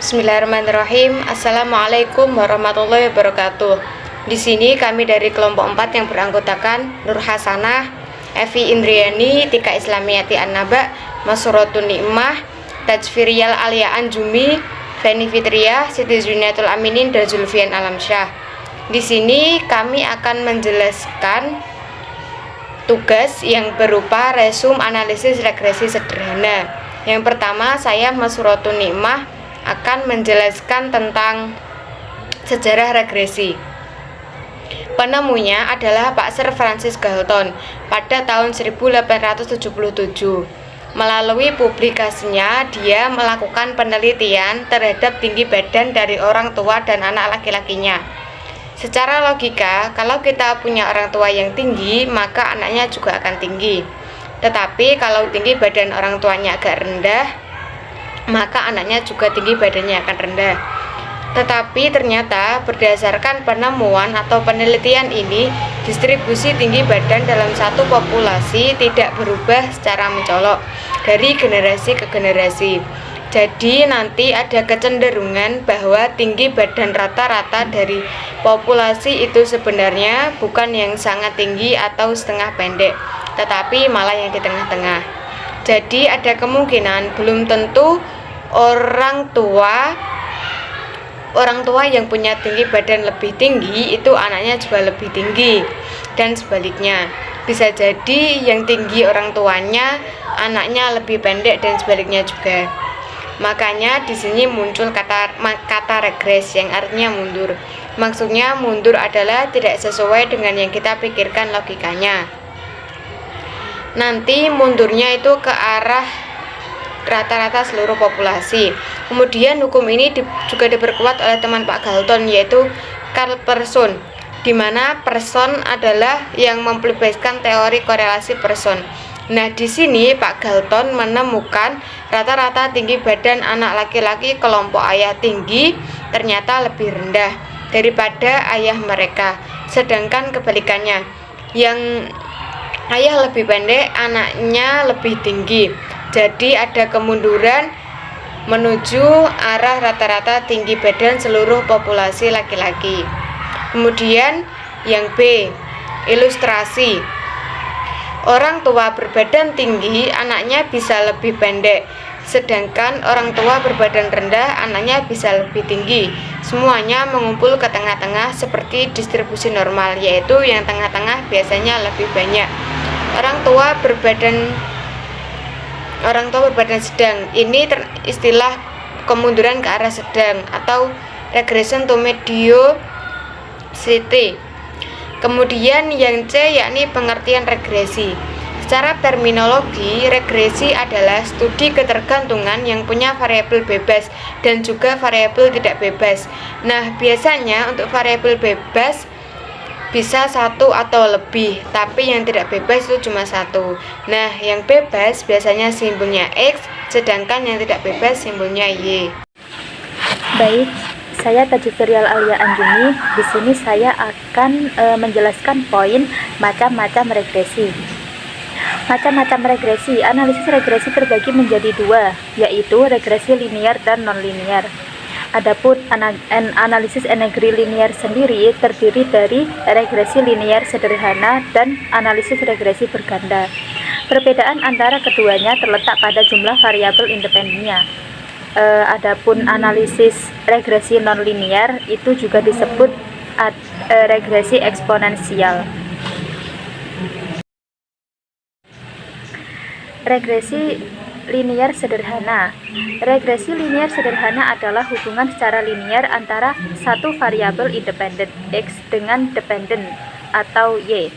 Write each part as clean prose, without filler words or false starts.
Bismillahirrahmanirrahim. Assalamualaikum warahmatullahi wabarakatuh. Di sini kami dari kelompok 4 yang beranggotakan Nur Hasanah, Evi Indriani, Tika Islamiyati An-Naba, Masratun Nikmah, Tajfiriyal Alia Anjumi, Feni Fitria, Siti Zuniatul Aminin, dan Zulfian Alamsyah. Di sini kami akan menjelaskan tugas yang berupa resum analisis regresi sederhana. Yang pertama, saya Masratun Nikmah akan menjelaskan tentang sejarah regresi. Penemunya adalah Pak Sir Francis Galton pada tahun 1877. Melalui publikasinya, dia melakukan penelitian terhadap tinggi badan dari orang tua dan anak laki-lakinya. Secara logika, kalau kita punya orang tua yang tinggi, maka anaknya juga akan tinggi. Tetapi kalau tinggi badan orang tuanya agak rendah, maka anaknya juga tinggi badannya akan rendah. Tetapi ternyata berdasarkan penemuan atau penelitian ini, distribusi tinggi badan dalam satu populasi tidak berubah secara mencolok dari generasi ke generasi. Jadi nanti ada kecenderungan bahwa tinggi badan rata-rata dari populasi itu sebenarnya bukan yang sangat tinggi atau setengah pendek, tetapi malah yang di tengah-tengah. Jadi ada kemungkinan belum tentu orang tua yang punya tinggi badan lebih tinggi itu anaknya juga lebih tinggi, dan sebaliknya. Bisa jadi yang tinggi orang tuanya anaknya lebih pendek dan sebaliknya juga. Makanya di sini muncul kata regres yang artinya mundur. Maksudnya mundur adalah tidak sesuai dengan yang kita pikirkan logikanya. Nanti mundurnya itu ke arah rata-rata seluruh populasi. Kemudian hukum ini juga diperkuat oleh teman Pak Galton, yaitu Karl Persson, di mana Persson adalah yang mempublikasikan teori korelasi Persson. Nah, di sini Pak Galton menemukan rata-rata tinggi badan anak laki-laki kelompok ayah tinggi ternyata lebih rendah daripada ayah mereka. Sedangkan kebalikannya, yang ayah lebih pendek, anaknya lebih tinggi. Jadi ada kemunduran menuju arah rata-rata tinggi badan seluruh populasi laki-laki. Kemudian yang B, ilustrasi. Orang tua berbadan tinggi, anaknya bisa lebih pendek. Sedangkan orang tua berbadan rendah, anaknya bisa lebih tinggi. Semuanya mengumpul ke tengah-tengah seperti distribusi normal, yaitu yang tengah-tengah biasanya lebih banyak. Orang tua berbadan sedang, ini istilah kemunduran ke arah sedang atau regression to mediocrity. Kemudian yang C yakni pengertian regresi. Secara terminologi, regresi adalah studi ketergantungan yang punya variabel bebas dan juga variabel tidak bebas. Nah, biasanya untuk variabel bebas bisa satu atau lebih, tapi yang tidak bebas itu cuma satu. Nah, yang bebas biasanya simbolnya X, sedangkan yang tidak bebas simbolnya Y. Baik, saya Tajfiriyal Alia Anjumi. Di sini saya akan menjelaskan poin macam-macam regresi. Macam-macam regresi, analisis regresi terbagi menjadi dua, yaitu regresi linear dan non-linear. Adapun analisis energi linear sendiri terdiri dari regresi linear sederhana dan analisis regresi berganda. Perbedaan antara keduanya terletak pada jumlah variabel independennya. Adapun analisis regresi nonlinear itu juga disebut regresi eksponensial. Regresi linear sederhana. Regresi linear sederhana adalah hubungan secara linear antara satu variabel independen X dengan dependen atau Y.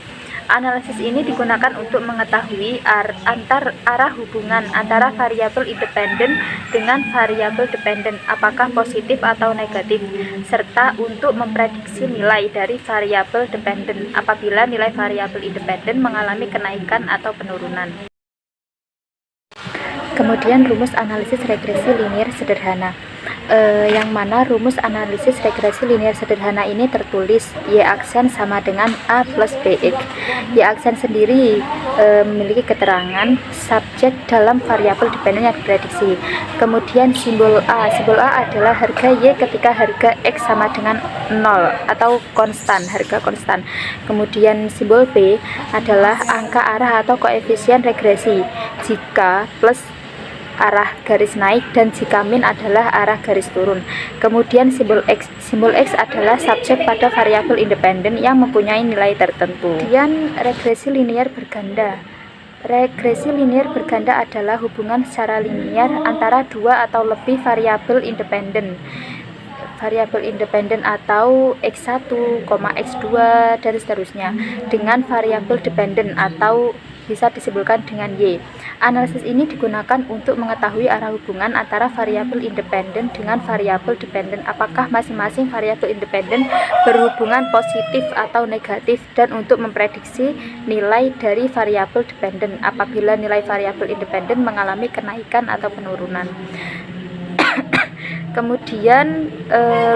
Analisis ini digunakan untuk mengetahui arah hubungan antara variabel independen dengan variabel dependen, apakah positif atau negatif, serta untuk memprediksi nilai dari variabel dependen apabila nilai variabel independen mengalami kenaikan atau penurunan. Kemudian rumus analisis regresi linear sederhana. yang mana rumus analisis regresi linear sederhana ini tertulis Y aksen sama dengan A plus BX. Y aksen sendiri memiliki keterangan subjek dalam variabel dependen yang diprediksi. Kemudian simbol A adalah harga Y ketika harga X sama dengan 0 atau konstan, harga konstan. Kemudian simbol B adalah angka arah atau koefisien regresi jika plus arah garis naik dan jika min adalah arah garis turun. Kemudian simbol X adalah subjek pada variabel independen yang mempunyai nilai tertentu. Kemudian regresi linear berganda. Regresi linear berganda adalah hubungan secara linear antara dua atau lebih variabel independen atau X1, X2 dan seterusnya dengan variabel dependen atau bisa disebutkan dengan Y. Analisis ini digunakan untuk mengetahui arah hubungan antara variabel independen dengan variabel dependen, apakah masing-masing variabel independen berhubungan positif atau negatif, dan untuk memprediksi nilai dari variabel dependen apabila nilai variabel independen mengalami kenaikan atau penurunan. Kemudian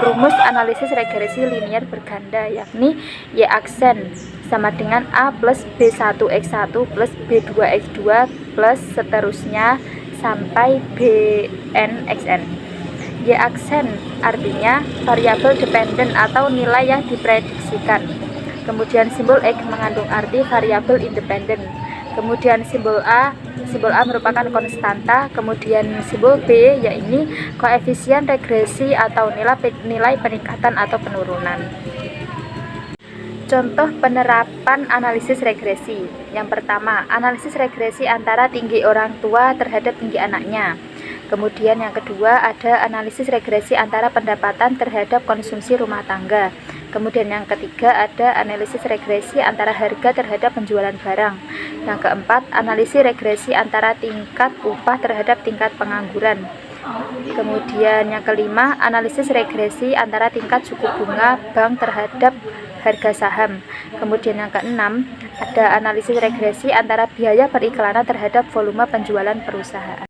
rumus analisis regresi linear berganda yakni Y aksen sama dengan A plus B1X1 plus B2X2 plus seterusnya sampai Bnxn. Y aksen artinya variabel dependen atau nilai yang diprediksikan. Kemudian simbol X mengandung arti variabel independen. Kemudian simbol A merupakan konstanta. Kemudian simbol B yaitu koefisien regresi atau nilai peningkatan atau penurunan. Contoh penerapan analisis regresi. Yang pertama, analisis regresi antara tinggi orang tua terhadap tinggi anaknya. Kemudian yang kedua ada analisis regresi antara pendapatan terhadap konsumsi rumah tangga. Kemudian yang ketiga ada analisis regresi antara harga terhadap penjualan barang. Yang keempat, analisis regresi antara tingkat upah terhadap tingkat pengangguran. Kemudian yang kelima, analisis regresi antara tingkat suku bunga bank terhadap harga saham. Kemudian yang keenam, ada analisis regresi antara biaya periklanan terhadap volume penjualan perusahaan.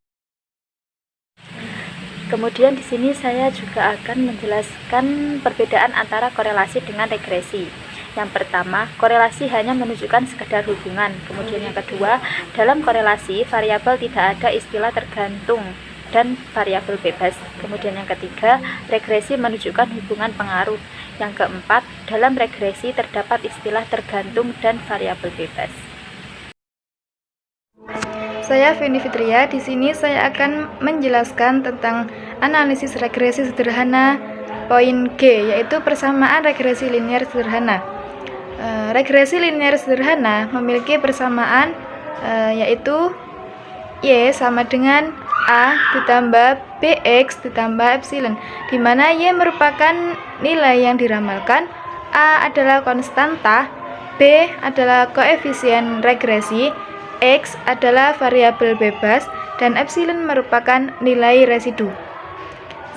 Kemudian di sini saya juga akan menjelaskan perbedaan antara korelasi dengan regresi. Yang pertama, korelasi hanya menunjukkan sekedar hubungan. Kemudian yang kedua, dalam korelasi variabel tidak ada istilah tergantung dan variabel bebas. Kemudian yang ketiga, regresi menunjukkan hubungan pengaruh. Yang keempat, dalam regresi terdapat istilah tergantung dan variabel bebas. Saya Vini Fitria. Di sini saya akan menjelaskan tentang analisis regresi sederhana poin G, yaitu persamaan regresi linear sederhana. Regresi linear sederhana memiliki persamaan yaitu Y sama dengan A ditambah BX ditambah epsilon, di mana Y merupakan nilai yang diramalkan, A adalah konstanta, B adalah koefisien regresi, X adalah variabel bebas, dan epsilon merupakan nilai residu.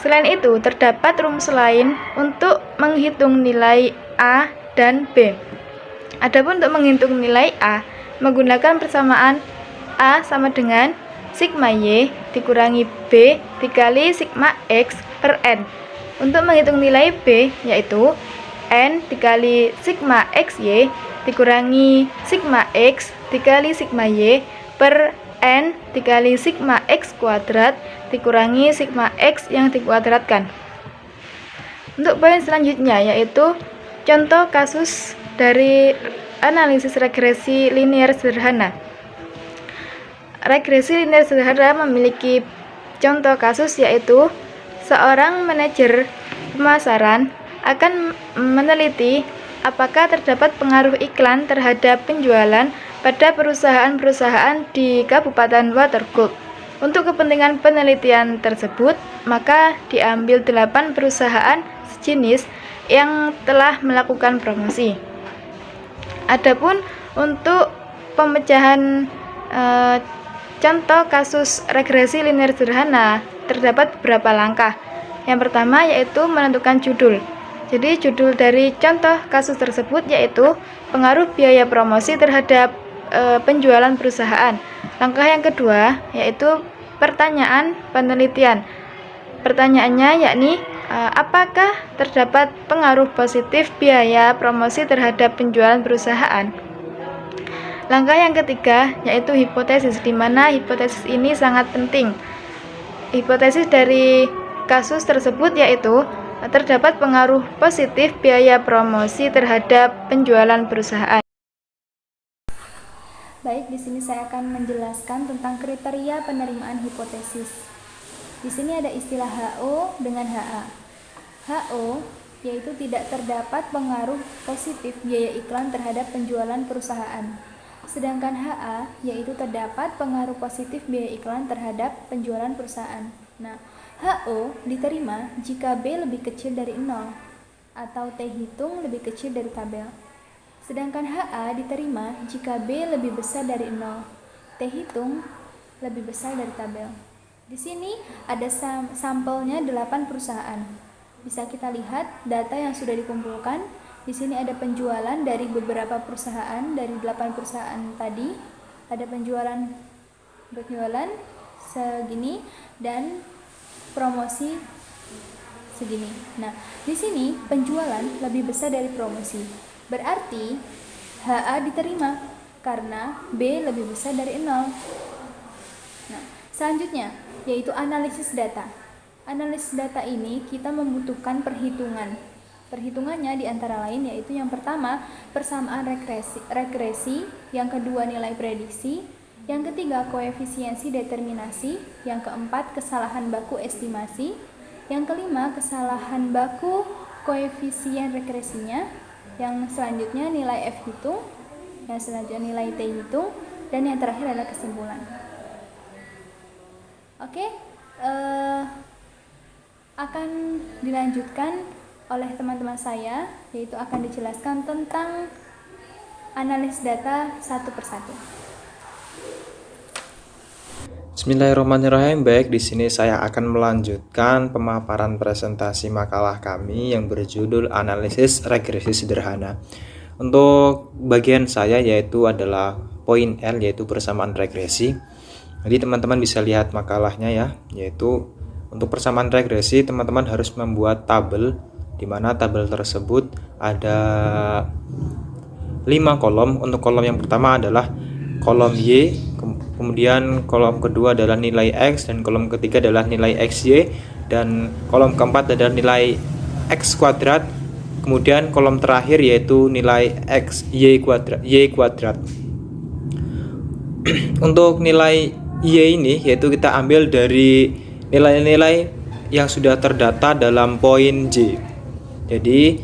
Selain itu, terdapat rumus lain untuk menghitung nilai A dan B. Adapun untuk menghitung nilai A, menggunakan persamaan A sama dengan sigma Y dikurangi B dikali sigma X per N. Untuk menghitung nilai B, yaitu N dikali sigma XY dikurangi sigma X dikali sigma Y per N dikali sigma X kuadrat dikurangi sigma X yang dikuadratkan. Untuk poin selanjutnya yaitu contoh kasus dari analisis regresi linear sederhana. Regresi linear sederhana memiliki contoh kasus yaitu seorang manajer pemasaran akan meneliti apakah terdapat pengaruh iklan terhadap penjualan pada perusahaan-perusahaan di Kabupaten Watergold. Untuk kepentingan penelitian tersebut, maka diambil 8 perusahaan sejenis yang telah melakukan promosi. Adapun untuk pemecahan contoh kasus regresi linear sederhana terdapat beberapa langkah. Yang pertama yaitu menentukan judul. Jadi judul dari contoh kasus tersebut yaitu pengaruh biaya promosi terhadap penjualan perusahaan. Langkah yang kedua yaitu pertanyaan penelitian. Pertanyaannya yakni apakah terdapat pengaruh positif biaya promosi terhadap penjualan perusahaan? Langkah yang ketiga yaitu hipotesis, di mana hipotesis ini sangat penting. Hipotesis dari kasus tersebut yaitu terdapat pengaruh positif biaya promosi terhadap penjualan perusahaan. Baik, di sini saya akan menjelaskan tentang kriteria penerimaan hipotesis. Di sini ada istilah HO dengan HA. HO yaitu tidak terdapat pengaruh positif biaya iklan terhadap penjualan perusahaan. Sedangkan HA yaitu terdapat pengaruh positif biaya iklan terhadap penjualan perusahaan. Nah, HO diterima jika B lebih kecil dari 0 atau T hitung lebih kecil dari tabel. Sedangkan HA diterima jika B lebih besar dari 0, T hitung lebih besar dari tabel. Di sini ada sampelnya 8 perusahaan. Bisa kita lihat data yang sudah dikumpulkan. Di sini ada penjualan dari beberapa perusahaan, dari 8 perusahaan tadi. Ada penjualan segini dan promosi segini. Nah, di sini penjualan lebih besar dari promosi. Berarti HA diterima karena B lebih besar dari 0. Nah, selanjutnya yaitu analisis data. Analisis data ini kita membutuhkan perhitungan. Perhitungannya di antara lain yaitu yang pertama persamaan regresi, yang kedua nilai prediksi, yang ketiga koefisiensi determinasi, yang keempat kesalahan baku estimasi, yang kelima kesalahan baku koefisien regresinya, yang selanjutnya nilai F hitung, yang selanjutnya nilai T hitung, dan yang terakhir adalah kesimpulan. Oke, akan dilanjutkan oleh teman-teman saya, yaitu akan dijelaskan tentang analisis data satu persatu. Bismillahirrahmanirrahim. Baik, di sini saya akan melanjutkan pemaparan presentasi makalah kami yang berjudul Analisis Regresi Sederhana. Untuk bagian saya yaitu adalah poin L, yaitu persamaan regresi. Jadi teman-teman bisa lihat makalahnya ya, yaitu untuk persamaan regresi teman-teman harus membuat tabel, di mana tabel tersebut ada 5 kolom. Untuk kolom yang pertama adalah kolom Y, kemudian kolom kedua adalah nilai X, dan kolom ketiga adalah nilai XY, dan kolom keempat adalah nilai X kuadrat, kemudian kolom terakhir yaitu nilai Y kuadrat. Untuk nilai Y ini yaitu kita ambil dari nilai-nilai yang sudah terdata dalam poin J. Jadi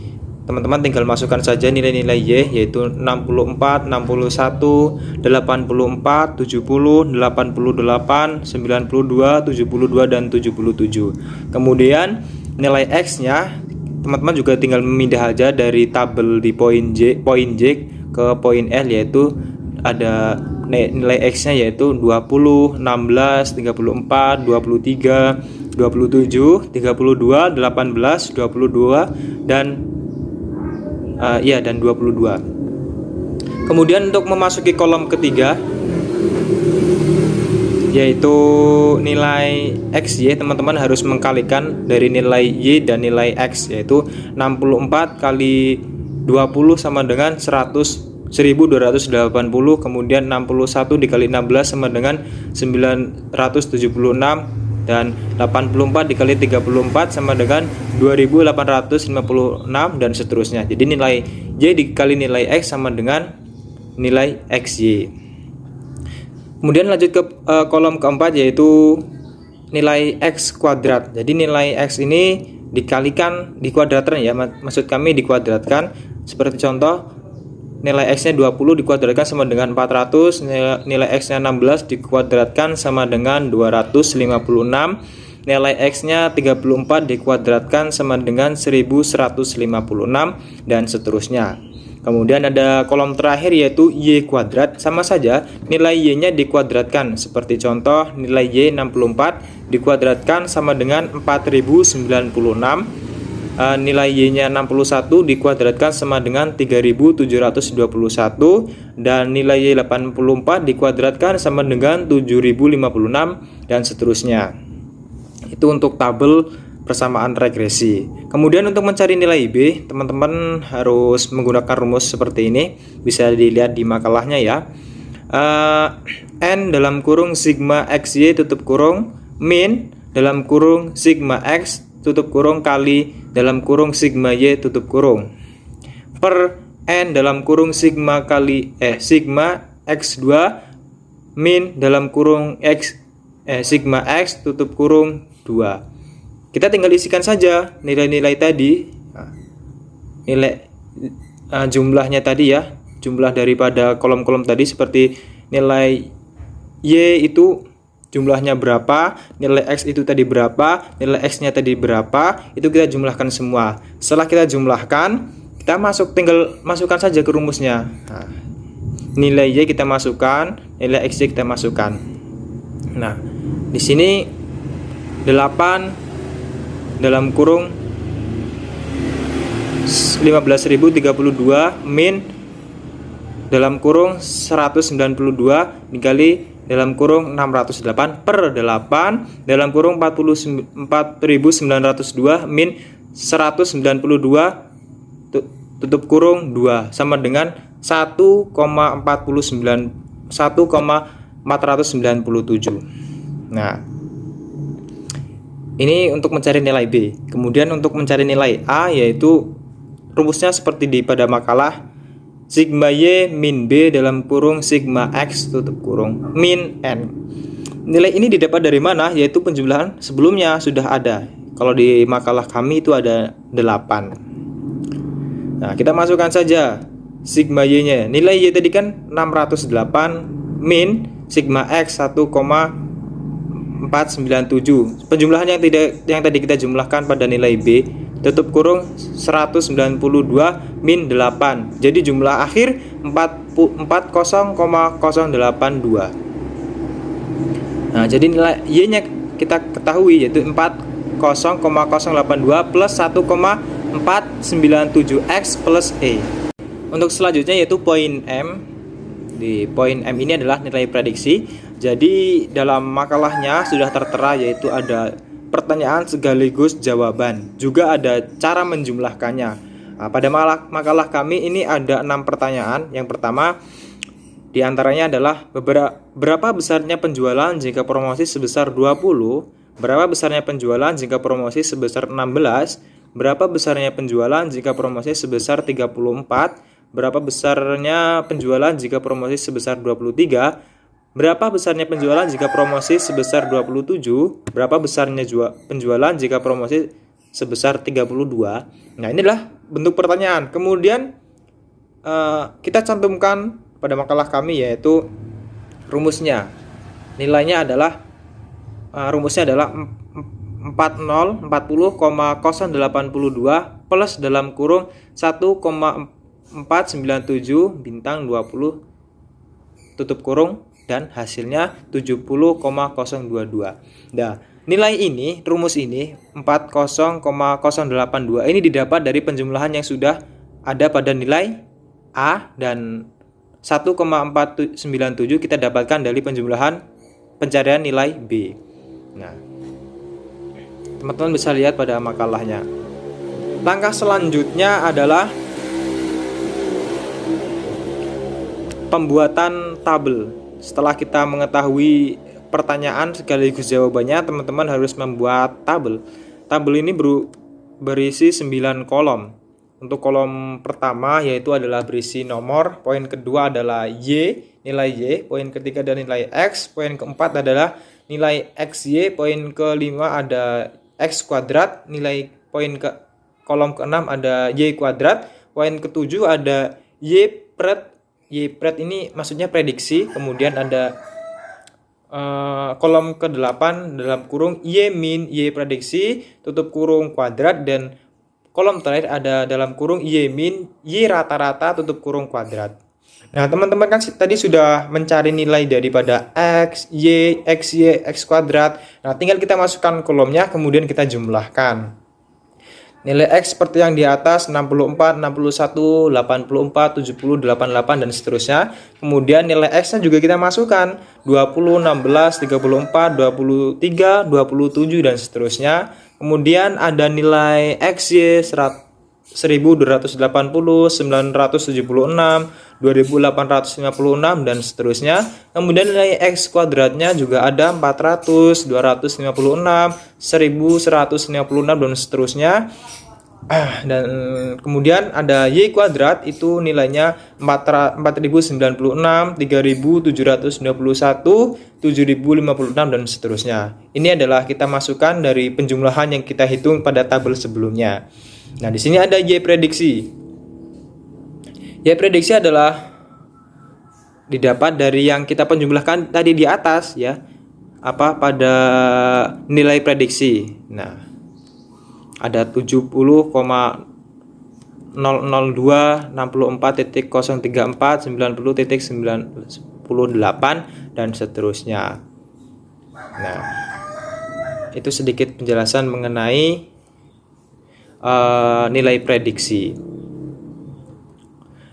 teman-teman tinggal masukkan saja nilai-nilai Y, yaitu 64, 61, 84, 70, 88, 92, 72, dan 77. Kemudian nilai X-nya teman-teman juga tinggal memindah aja dari tabel di poin J ke poin L, yaitu ada nilai X-nya yaitu 20, 16, 34, 23, 27, 32, 18, 22, dan 22. Kemudian untuk memasuki kolom ketiga yaitu nilai XY, teman-teman harus mengkalikan dari nilai Y dan nilai X, yaitu 64 kali 20 sama dengan 1280, kemudian 61 dikali 16 sama dengan 976, dan 84 dikali 34 sama dengan 2856, dan seterusnya. Jadi nilai Y dikali nilai X sama dengan nilai XY. Kemudian lanjut ke kolom keempat yaitu nilai X kuadrat. Jadi nilai X ini dikuadratkan ya, maksud kami dikuadratkan. Seperti contoh, nilai X-nya 20 dikuadratkan sama dengan 400, nilai X-nya 16 dikuadratkan sama dengan 256, nilai X-nya 34 dikuadratkan sama dengan 1156, dan seterusnya. Kemudian ada kolom terakhir yaitu Y kuadrat, sama saja nilai Y-nya dikuadratkan. Seperti contoh, nilai Y 64 dikuadratkan sama dengan 4096, nilai Y-nya 61 dikuadratkan sama dengan 3721, dan nilai Y 84 dikuadratkan sama dengan 7056, dan seterusnya. Itu untuk tabel persamaan regresi. Kemudian untuk mencari nilai B, teman-teman harus menggunakan rumus seperti ini. Bisa dilihat di makalahnya ya. N dalam kurung sigma XY tutup kurung min dalam kurung sigma X tutup kurung kali dalam kurung sigma Y tutup kurung per N dalam kurung sigma kali sigma X2 min dalam kurung sigma X tutup kurung 2. Kita tinggal isikan saja nilai-nilai tadi. Nilai jumlahnya tadi ya, jumlah daripada kolom-kolom tadi, seperti nilai Y itu jumlahnya berapa, nilai X itu tadi berapa, nilai X-nya tadi berapa, itu kita jumlahkan semua. Setelah kita jumlahkan, kita tinggal masukkan saja ke rumusnya. Nah, nilai Y kita masukkan, nilai XY kita masukkan. Nah, di sini 8 dalam kurung 15.032 min dalam kurung 192 dikali dalam kurung 608 per 8 dalam kurung 4.902 min 192 tutup kurung 2 sama dengan 1,497. Nah, ini untuk mencari nilai B. Kemudian untuk mencari nilai A, yaitu rumusnya seperti pada makalah, sigma Y min B dalam kurung sigma X tutup kurung min N. Nilai ini didapat dari mana? Yaitu penjumlahan sebelumnya sudah ada. Kalau di makalah kami itu ada 8. Nah, kita masukkan saja sigma Y-nya. Nilai Y tadi kan 608 min sigma X 1,497. Penjumlahan yang tadi kita jumlahkan pada nilai B tutup kurung 192 min 8. Jadi jumlah akhir 40,082. Nah, jadi nilai Y-nya kita ketahui yaitu 40,082 plus 1,497 X plus E. Untuk selanjutnya yaitu poin M. Di poin M ini adalah nilai prediksi. Jadi dalam makalahnya sudah tertera, yaitu ada pertanyaan sekaligus jawaban. Juga ada cara menjumlahkannya. Nah, pada makalah kami ini ada 6 pertanyaan. Yang pertama diantaranya adalah berapa besarnya penjualan jika promosi sebesar 20, berapa besarnya penjualan jika promosi sebesar 16, berapa besarnya penjualan jika promosi sebesar 34, berapa besarnya penjualan jika promosi sebesar 23, berapa besarnya penjualan jika promosi sebesar 27, berapa besarnya penjualan jika promosi sebesar 32. Nah, inilah bentuk pertanyaan. Kemudian kita cantumkan pada makalah kami yaitu rumusnya. Nilainya adalah rumusnya adalah 40,082 plus dalam kurung 1,497 bintang 20 tutup kurung dan hasilnya 70,022. Nah, nilai ini, rumus ini 40,082 ini didapat dari penjumlahan yang sudah ada pada nilai A, dan 1,497 kita dapatkan dari penjumlahan pencarian nilai B. Nah, teman-teman bisa lihat pada makalahnya. Langkah selanjutnya adalah pembuatan tabel. Setelah kita mengetahui pertanyaan sekaligus jawabannya, teman-teman harus membuat tabel. Tabel ini berisi 9 kolom. Untuk kolom pertama yaitu adalah berisi nomor, poin kedua adalah Y, nilai Y, poin ketiga adalah nilai X, poin keempat adalah nilai XY, poin kelima ada X kuadrat, kolom keenam ada Y kuadrat, poin ketujuh ada Y pret. Y pret ini maksudnya prediksi. Kemudian ada kolom ke-8 dalam kurung Y min Y prediksi tutup kurung kuadrat, dan kolom terakhir ada dalam kurung Y min Y rata-rata tutup kurung kuadrat. Nah, teman-teman kan tadi sudah mencari nilai daripada X, Y, XY, X kuadrat. Nah, tinggal kita masukkan kolomnya, kemudian kita jumlahkan. Nilai X seperti yang di atas 64, 61, 84, 70, 88 dan seterusnya. Kemudian nilai X-nya juga kita masukkan 20, 16, 34, 23, 27 dan seterusnya. Kemudian ada nilai XY 1280, 976, 2856 dan seterusnya. Kemudian nilai X kuadratnya juga ada 400, 256, 1156 dan seterusnya. Dan kemudian ada Y kuadrat, itu nilainya 4096, 3791, 7056 dan seterusnya. Ini adalah kita masukkan dari penjumlahan yang kita hitung pada tabel sebelumnya. Nah, di sini ada Y prediksi. Y prediksi adalah didapat dari yang kita penjumlahkan tadi di atas ya. Pada nilai prediksi. Nah, ada 70,002, 64.034, 90.998 dan seterusnya. Nah, itu sedikit penjelasan mengenai nilai prediksi.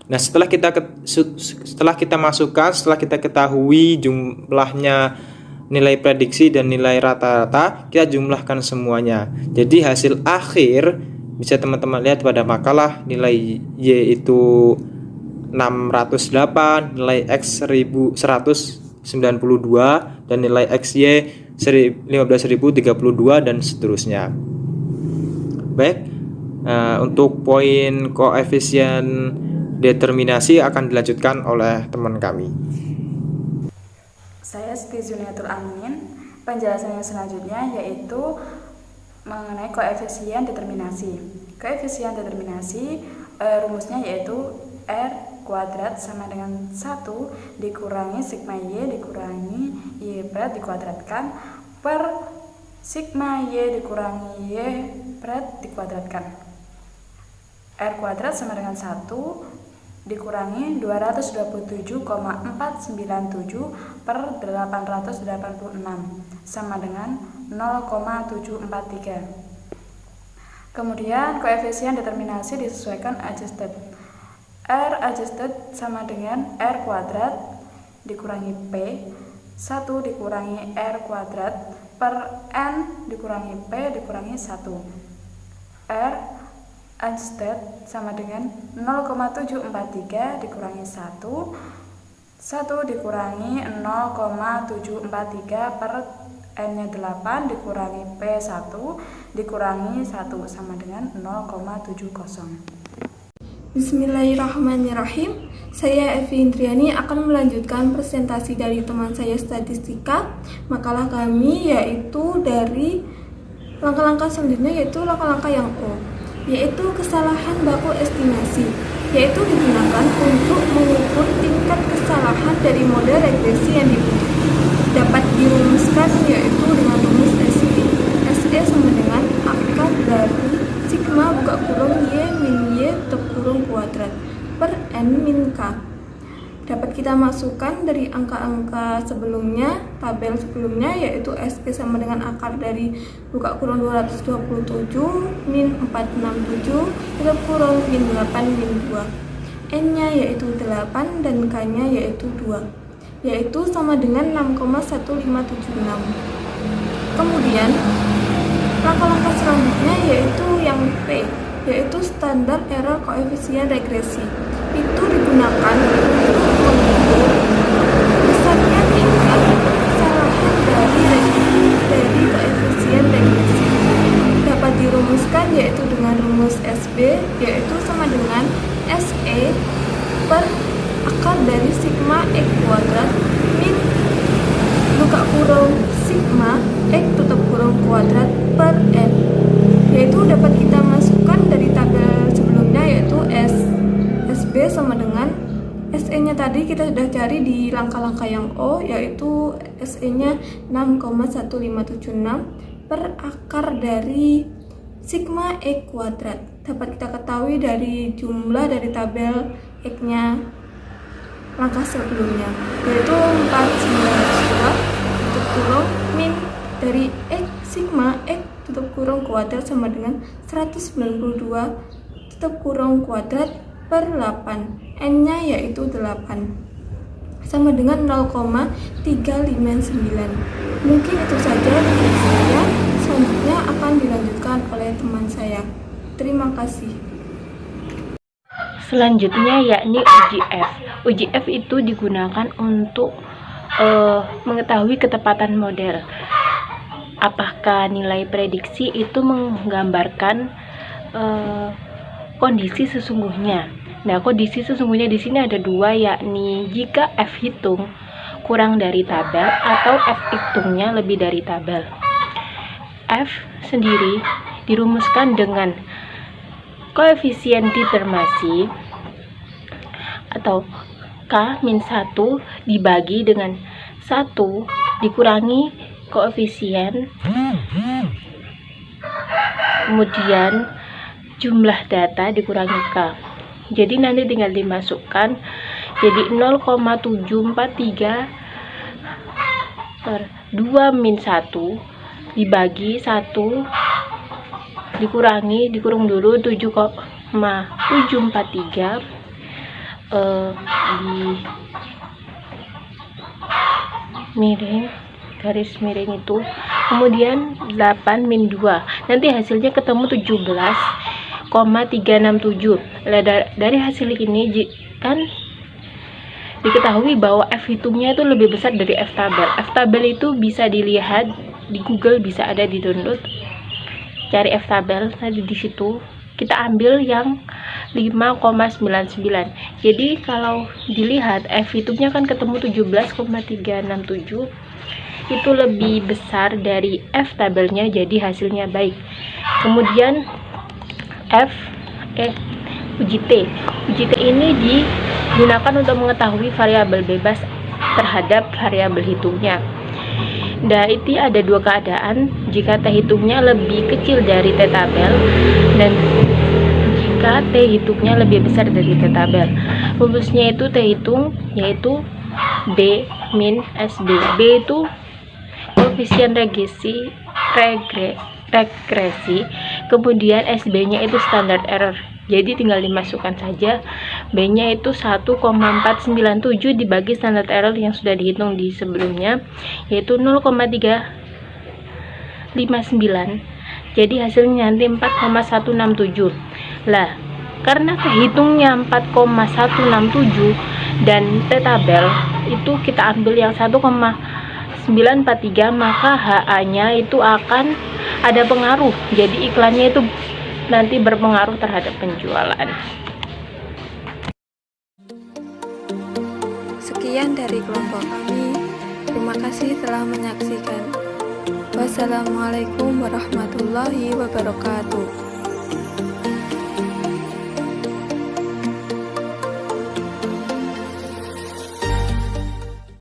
Nah, setelah kita masukkan, setelah kita ketahui jumlahnya nilai prediksi dan nilai rata-rata, kita jumlahkan semuanya. Jadi hasil akhir bisa teman-teman lihat pada makalah, nilai Y itu 608, nilai X 1192 dan nilai XY 15032 dan seterusnya. Baik. Untuk poin koefisien determinasi akan dilanjutkan oleh teman kami. Saya Siti Zuniatul Amin. Penjelasan yang selanjutnya yaitu mengenai koefisien determinasi. Koefisien determinasi rumusnya yaitu R kuadrat sama dengan 1 dikurangi sigma Y dikurangi Y pret dikuadratkan per sigma Y dikurangi Y pret dikuadratkan. R kuadrat sama dengan 1 dikurangi 227,497 per 886 sama dengan 0,743. Kemudian koefisien determinasi disesuaikan adjusted. R adjusted sama dengan R kuadrat dikurangi P 1 dikurangi R kuadrat per N dikurangi P dikurangi 1. R adjusted sama dengan 0,743 dikurangi 1 dikurangi 0,743 per N nya 8 dikurangi P 1 dikurangi 1 sama dengan 0,70. Bismillahirrahmanirrahim. Saya Evi Indriani akan melanjutkan presentasi dari teman saya statistika. Makalah kami yaitu dari langkah-langkah selanjutnya yaitu langkah-langkah yang O, yaitu kesalahan baku estimasi, yaitu digunakan untuk mengukur tingkat kesalahan dari model regresi yang dibutuhkan. Dapat dirumuskan yaitu dengan rumus SE. SE sama dengan akar dari sigma buka kurung Y min Y tutup kurung kuadrat per N min K. Dapat kita masukkan dari angka-angka sebelumnya, tabel sebelumnya, yaitu SE sama dengan akar dari buka kurung 227 min 467 tutup kurung min 8 min 2. N nya yaitu 8 dan K nya yaitu 2, yaitu sama dengan 6,1576. Kemudian langkah-langkah selanjutnya yaitu yang P, yaitu standar error koefisien regresi. Itu digunakan untuk mengukur besarnya tingkat kesalahan dari koefisien regresi. Dapat dirumuskan yaitu dengan rumus SB, yaitu sama dengan SE per akar dari sigma X kuadrat min buka kurung sigma X tutup kurung kuadrat per N, yaitu dapat kita masukkan dari tabel sebelumnya yaitu SB sama dengan SE nya tadi kita sudah cari di langkah-langkah yang O, yaitu SE nya 6,1576 per akar dari sigma X kuadrat. Dapat kita ketahui dari jumlah dari tabel X nya langkah sebelumnya, yaitu 4902 tutup kurung min dari X sigma X tutup kurung kuadrat sama dengan 192 tutup kurung kuadrat per 8. N-nya yaitu 8 sama dengan 0,359. Mungkin itu saja dari saya. Selanjutnya akan dilanjutkan oleh teman saya. Terima kasih. Selanjutnya yakni uji F. Uji F itu digunakan untuk mengetahui ketepatan model. Apakah nilai prediksi itu menggambarkan kondisi sesungguhnya. Nah, kondisi sesungguhnya di sini ada dua, yakni jika F hitung kurang dari tabel atau F hitungnya lebih dari tabel. F sendiri dirumuskan dengan koefisien determinasi atau K-1 dibagi dengan 1 dikurangi koefisien, kemudian jumlah data dikurangi K. Jadi nanti tinggal dimasukkan jadi 0,743 per 2 min 1 dibagi 1 dikurangi, dikurung dulu 7,743 di miring, garis miring itu, kemudian 8 min 2, nanti hasilnya ketemu 17,367. Dari hasil ini kan diketahui bahwa F hitungnya itu lebih besar dari F tabel. F tabel itu bisa dilihat di Google, bisa ada di download. Cari F tabel, tadi di situ kita ambil yang 5,99. Jadi kalau dilihat F hitungnya kan ketemu 17,367, itu lebih besar dari F tabelnya, jadi hasilnya baik. Kemudian uji T. Uji T ini digunakan untuk mengetahui variabel bebas terhadap variabel hitungnya. Nah, itu ada dua keadaan, jika T hitungnya lebih kecil dari T tabel dan jika T hitungnya lebih besar dari T tabel. Rumusnya itu T hitung yaitu B min SB. B itu koefisien regresi, kemudian SB-nya itu standard error. Jadi tinggal dimasukkan saja, B-nya itu 1,497 dibagi standard error yang sudah dihitung di sebelumnya, yaitu 0,359. Jadi hasilnya nanti 4,167. Lah, karena kehitungnya 4,167 dan T tabel itu kita ambil yang 1,943, maka HA-nya itu akan ada pengaruh. Jadi iklannya itu nanti berpengaruh terhadap penjualan. Sekian dari kelompok kami. Terima kasih telah menyaksikan. Wassalamualaikum warahmatullahi wabarakatuh.